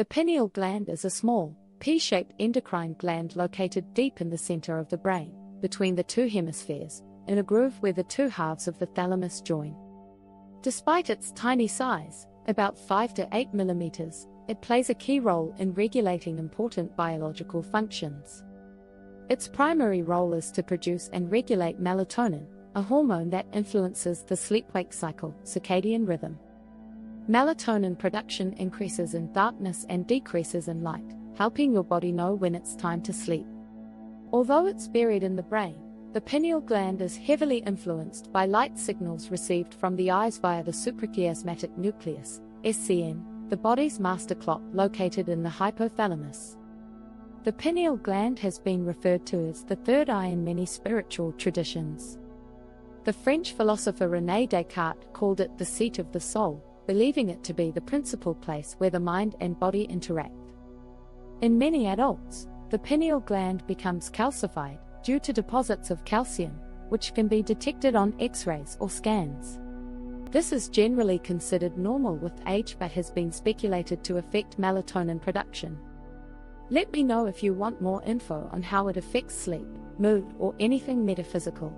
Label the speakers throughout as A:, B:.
A: The pineal gland is a small, pea-shaped endocrine gland located deep in the center of the brain, between the two hemispheres, in a groove where the two halves of the thalamus join. Despite its tiny size, about 5 to 8 millimeters, it plays a key role in regulating important biological functions. Its primary role is to produce and regulate melatonin, a hormone that influences the sleep-wake cycle, circadian rhythm. Melatonin production increases in darkness and decreases in light, helping your body know when it's time to sleep. Although it's buried in the brain, the pineal gland is heavily influenced by light signals received from the eyes via the suprachiasmatic nucleus, SCN, the body's master clock located in the hypothalamus. The pineal gland has been referred to as the third eye in many spiritual traditions. The French philosopher René Descartes called it the seat of the soul, believing it to be the principal place where the mind and body interact. In many adults, the pineal gland becomes calcified due to deposits of calcium, which can be detected on X-rays or scans. This is generally considered normal with age but has been speculated to affect melatonin production. Let me know if you want more info on how it affects sleep, mood, or anything metaphysical.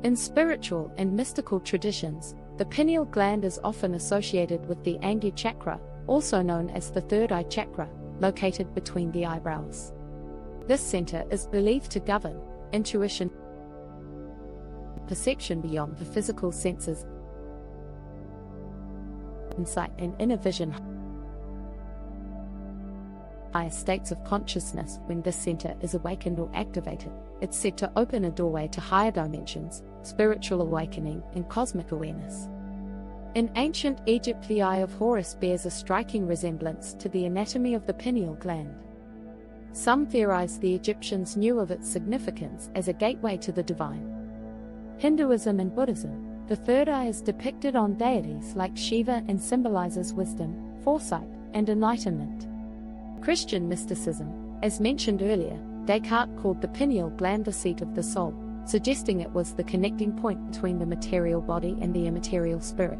A: In spiritual and mystical traditions, the pineal gland is often associated with the Ajna chakra, also known as the third eye chakra, located between the eyebrows. This center is believed to govern intuition, perception beyond the physical senses, insight and inner vision, higher states of consciousness. When this center is awakened or activated, it's said to open a doorway to higher dimensions, spiritual awakening, and cosmic awareness. In ancient Egypt, the Eye of Horus bears a striking resemblance to the anatomy of the pineal gland. Some theorize the Egyptians knew of its significance as a gateway to the divine. Hinduism and Buddhism, the third eye is depicted on deities like Shiva and symbolizes wisdom, foresight, and enlightenment. Christian mysticism, as mentioned earlier, Descartes called the pineal gland the seat of the soul, suggesting it was the connecting point between the material body and the immaterial spirit.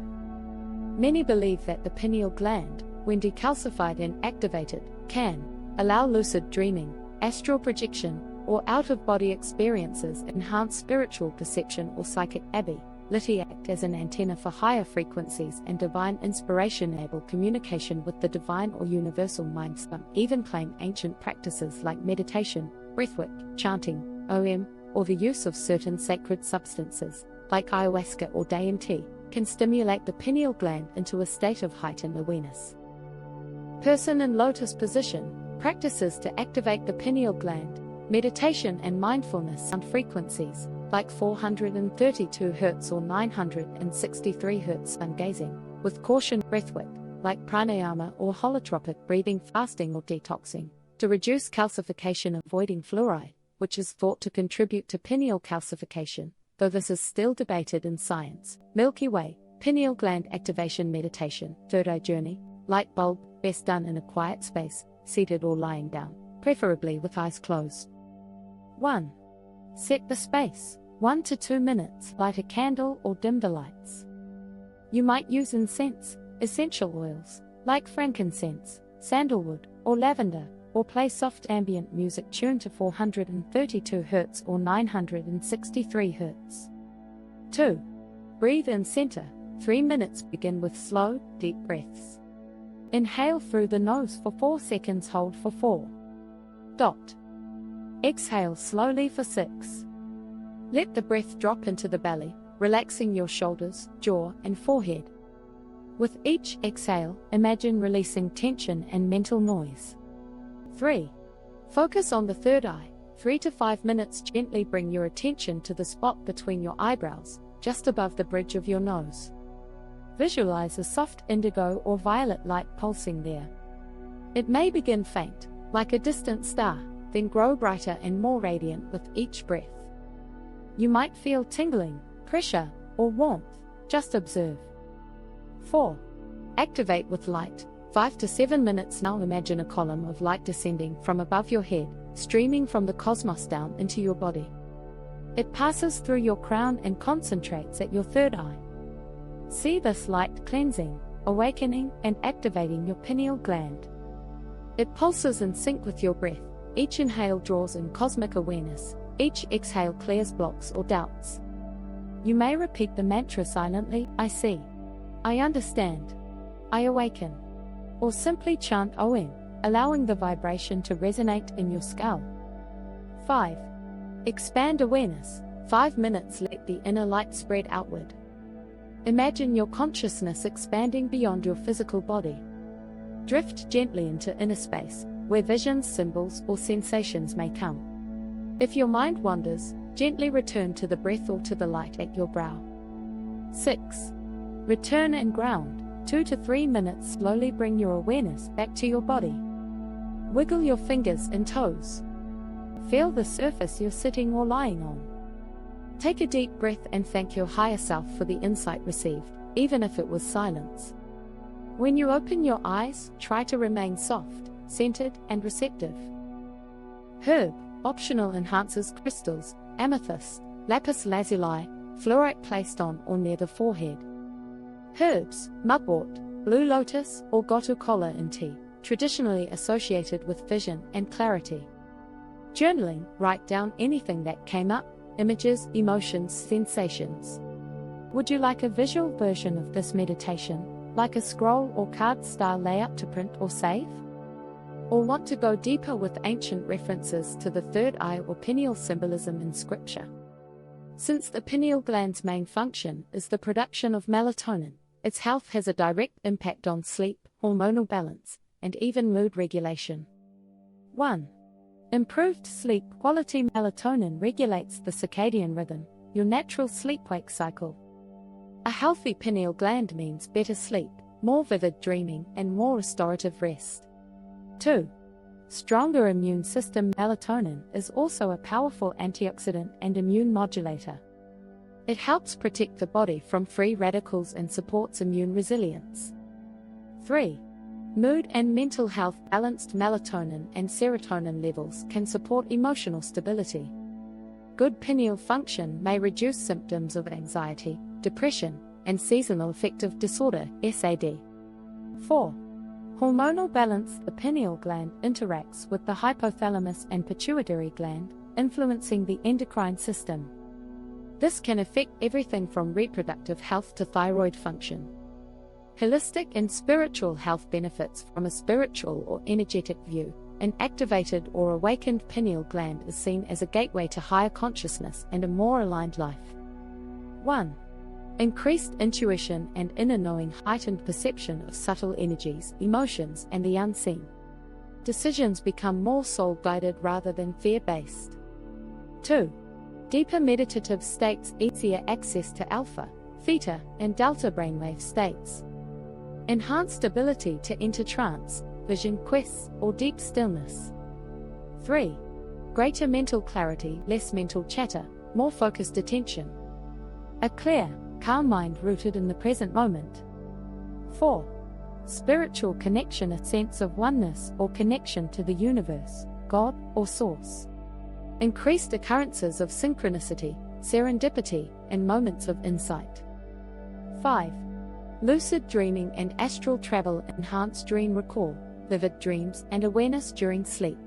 A: Many believe that the pineal gland, when decalcified and activated, can allow lucid dreaming, astral projection, or out-of-body experiences, enhance spiritual perception or psychic ability, act as an antenna for higher frequencies and divine inspiration, enable communication with the divine or universal mind. Some even claim ancient practices like meditation, breathwork, chanting, OM, or the use of certain sacred substances, like ayahuasca or DMT, can stimulate the pineal gland into a state of heightened awareness. Person in lotus position, practices to activate the pineal gland, meditation and mindfulness sound frequencies, like 432 Hz or 963 Hz sun gazing, with caution, breathwork, like pranayama or holotropic breathing, fasting or detoxing, to reduce calcification, avoiding fluoride, which is thought to contribute to pineal calcification, though this is still debated in science. Milky Way, pineal gland activation meditation, third eye journey, light bulb, best done in a quiet space, seated or lying down, preferably with eyes closed. 1. Set the space, 1 to 2 minutes, light a candle or dim the lights. You might use incense, essential oils, like frankincense, sandalwood, or lavender, or play soft ambient music tuned to 432 Hz or 963 Hz. 2. Breathe in center, 3 minutes, begin with slow, deep breaths. Inhale through the nose for 4 seconds, hold for 4. Exhale slowly for 6. Let the breath drop into the belly, relaxing your shoulders, jaw, and forehead. With each exhale, imagine releasing tension and mental noise. 3. Focus on the third eye, 3 to 5 minutes, gently bring your attention to the spot between your eyebrows, just above the bridge of your nose. Visualize a soft indigo or violet light pulsing there. It may begin faint, like a distant star, then grow brighter and more radiant with each breath. You might feel tingling, pressure, or warmth, just observe. 4. Activate with light, 5 to 7 minutes. Now imagine a column of light descending from above your head, streaming from the cosmos down into your body. It passes through your crown and concentrates at your third eye. See this light cleansing, awakening, and activating your pineal gland. It pulses in sync with your breath. Each inhale draws in cosmic awareness. Each exhale clears blocks or doubts. You may repeat the mantra silently: I see, I understand, I awaken. Or simply chant OM, allowing the vibration to resonate in your skull. 5. Expand awareness. 5 minutes, let the inner light spread outward. Imagine your consciousness expanding beyond your physical body. Drift gently into inner space, where visions, symbols, or sensations may come. If your mind wanders, gently return to the breath or to the light at your brow. 6. Return and ground. 2 to 3 minutes, slowly bring your awareness back to your body. Wiggle your fingers and toes. Feel the surface you're sitting or lying on. Take a deep breath and thank your higher self for the insight received, even if it was silence. When you open your eyes, try to remain soft, centered, and receptive. Herb, optional, enhances crystals, amethyst, lapis lazuli, fluorite placed on or near the forehead. Herbs, mugwort, blue lotus, or gotu kola in tea, traditionally associated with vision and clarity. Journaling, write down anything that came up, images, emotions, sensations. Would you like a visual version of this meditation, like a scroll or card style layout to print or save? Or want to go deeper with ancient references to the third eye or pineal symbolism in scripture? Since the pineal gland's main function is the production of melatonin, its health has a direct impact on sleep, hormonal balance, and even mood regulation. 1. Improved sleep quality. Melatonin regulates the circadian rhythm, your natural sleep-wake cycle. A healthy pineal gland means better sleep, more vivid dreaming, and more restorative rest. 2. Stronger immune system. Melatonin is also a powerful antioxidant and immune modulator. It helps protect the body from free radicals and supports immune resilience. 3. Mood and mental health. Balanced melatonin and serotonin levels can support emotional stability. Good pineal function may reduce symptoms of anxiety, depression, and seasonal affective disorder, SAD. 4. Hormonal balance. The pineal gland interacts with the hypothalamus and pituitary gland, influencing the endocrine system. This can affect everything from reproductive health to thyroid function. Holistic and spiritual health benefits. From a spiritual or energetic view, an activated or awakened pineal gland is seen as a gateway to higher consciousness and a more aligned life. 1. Increased intuition and inner knowing. Heightened perception of subtle energies, emotions, and the unseen. Decisions become more soul-guided rather than fear-based. 2. Deeper meditative states. Easier access to alpha, theta, and delta brainwave states. Enhanced ability to enter trance, vision quests, or deep stillness. 3. Greater mental clarity. Less mental chatter, more focused attention. A clear, calm mind rooted in the present moment. 4. Spiritual connection. A sense of oneness or connection to the universe, God, or Source. Increased occurrences of synchronicity, serendipity, and moments of insight. 5. Lucid dreaming and astral travel. Enhanced dream recall, vivid dreams, and awareness during sleep.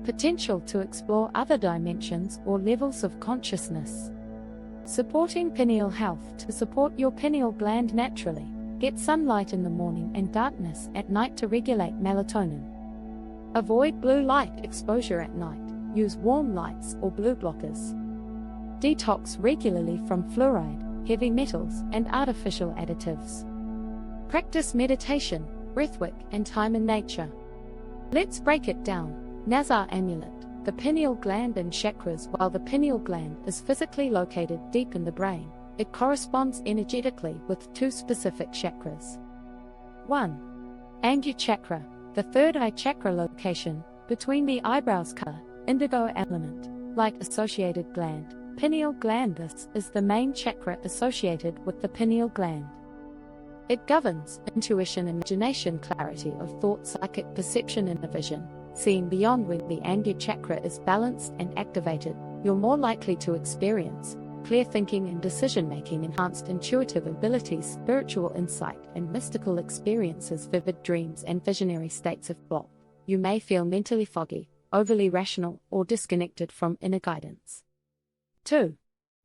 A: Potential to explore other dimensions or levels of consciousness. Supporting pineal health. To support your pineal gland naturally, get sunlight in the morning and darkness at night to regulate melatonin. Avoid blue light exposure at night. Use warm lights or blue blockers. Detox regularly from fluoride, heavy metals, and artificial additives. Practice meditation, breathwork, and time in nature. Let's break it down. Nazar amulet. The pineal gland and chakras. While the pineal gland is physically located deep in the brain, it corresponds energetically with two specific chakras. 1. Angu chakra, the third eye chakra location, between the eyebrows. Color, indigo element, light associated gland, pineal gland. This is the main chakra associated with the pineal gland. It governs intuition, imagination, clarity of thought, psychic perception, and vision. Seeing beyond. When the Angu chakra is balanced and activated, you're more likely to experience clear thinking and decision-making, enhanced intuitive abilities, spiritual insight, and mystical experiences, vivid dreams, and visionary states of thought. you may feel mentally foggy, overly rational, or disconnected from inner guidance. 2.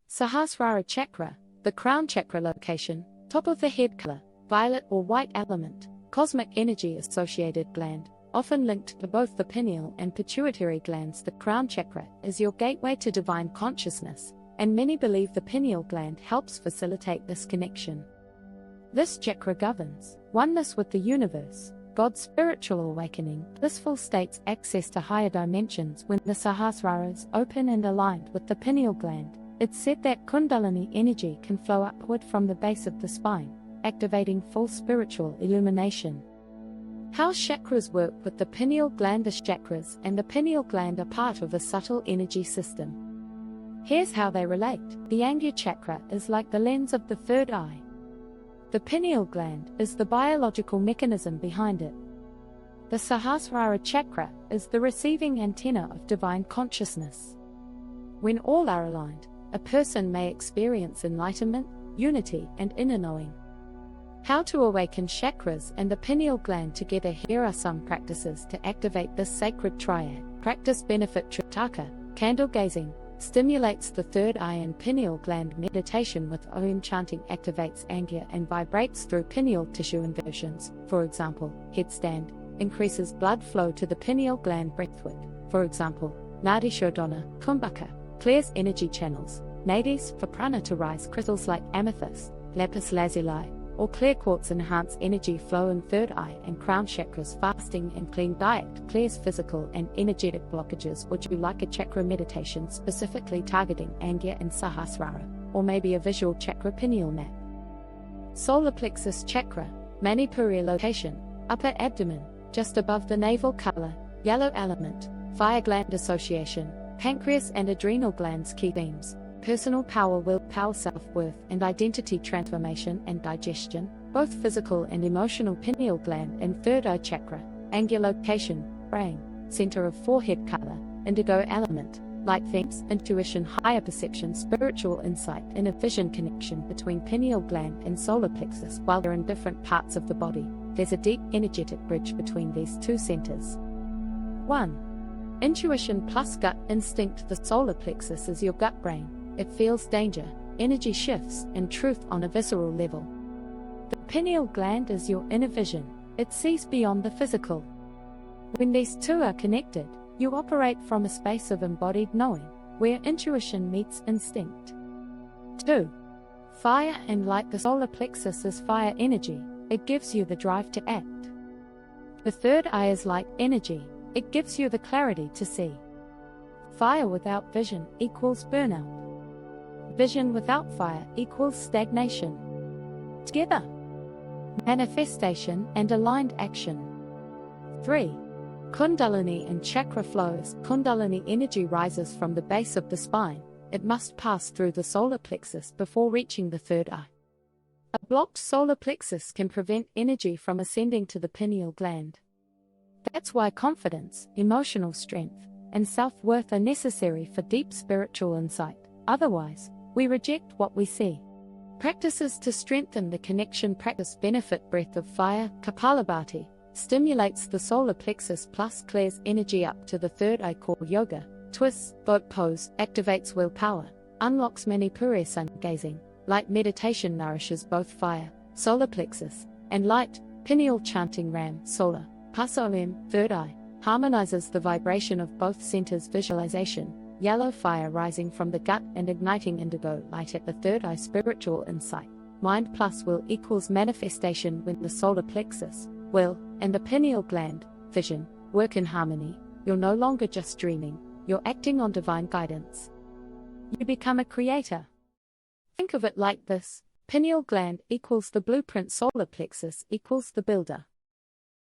A: Sahasrara chakra, the crown chakra location, top of the head color, violet or white element, cosmic energy associated gland, often linked to both the pineal and pituitary glands. The crown chakra is your gateway to divine consciousness, and many believe the pineal gland helps facilitate this connection. This chakra governs oneness with the universe, God's spiritual awakening, blissful states, access to higher dimensions. When the Sahasrara is open and aligned with the pineal gland, it's said that Kundalini energy can flow upward from the base of the spine, activating full spiritual illumination. How chakras work with the pineal gland. The chakras and the pineal gland are part of a subtle energy system. Here's how they relate. The Ajna chakra is like the lens of the third eye. The pineal gland is the biological mechanism behind it. The Sahasrara chakra is the receiving antenna of divine consciousness. When all are aligned, a person may experience enlightenment, unity, and inner knowing. How to awaken chakras and the pineal gland together. Here are some practices to activate this sacred triad. Practice benefit Tritaka, candle gazing, stimulates the third eye and pineal gland. Meditation with Om chanting activates Ajna and vibrates through pineal tissue inversions. For example, headstand, increases blood flow to the pineal gland. Breathwork, for example, Nadi Shodhana, Kumbhaka, clears energy channels. Nadis for prana to rise. Crystals like amethyst, lapis lazuli, or clear quartz enhance energy flow in third eye and crown chakras. Fasting and clean diet clears physical and energetic blockages. Would you like a chakra meditation specifically targeting Ajna and Sahasrara, or maybe a visual chakra pineal map? Solar plexus chakra, Manipuri location, upper abdomen, just above the navel. Color, yellow element, fire gland association, pancreas and adrenal glands. Key themes: personal power, willpower, self-worth, and identity transformation and digestion, both physical and emotional. Pineal gland and third eye chakra, angular location, brain, center of forehead. Color, indigo element, light themes, intuition, higher perception, spiritual insight, and a vision. Connection between pineal gland and solar plexus. While they're in different parts of the body, there's a deep energetic bridge between these two centers. 1. Intuition plus gut instinct. The solar plexus is your gut brain. It feels danger, energy shifts, and truth on a visceral level. The pineal gland is your inner vision. It sees beyond the physical. When these two are connected, you operate from a space of embodied knowing, where intuition meets instinct. 2. Fire and light. The solar plexus is fire energy. It gives you the drive to act. The third eye is light energy. It gives you the clarity to see. Fire without vision equals burnout. Vision without fire equals stagnation. Together, manifestation and aligned action. 3. Kundalini and chakra flows. Kundalini energy rises from the base of the spine. It must pass through the solar plexus before reaching the third eye. A blocked solar plexus can prevent energy from ascending to the pineal gland. That's why confidence, emotional strength, and self-worth are necessary for deep spiritual insight. Otherwise, we reject what we see. Practices to strengthen the connection. Practice benefit breath of fire, Kapalabhati, stimulates the solar plexus plus clears energy up to the third eye. Core yoga, twists, boat pose, activates willpower, unlocks Manipuri. Sun gazing, light meditation nourishes both fire, solar plexus, and light. Pineal chanting Ram, solar, Pasolim, third eye, harmonizes the vibration of both centers. Visualization, yellow fire rising from the gut and igniting indigo light at the third eye. Spiritual insight, mind plus will equals manifestation. When the solar plexus, will, and the pineal gland, vision, work in harmony, you're no longer just dreaming, you're acting on divine guidance. You become a creator. Think of it like this: pineal gland equals the blueprint, solar plexus equals the builder.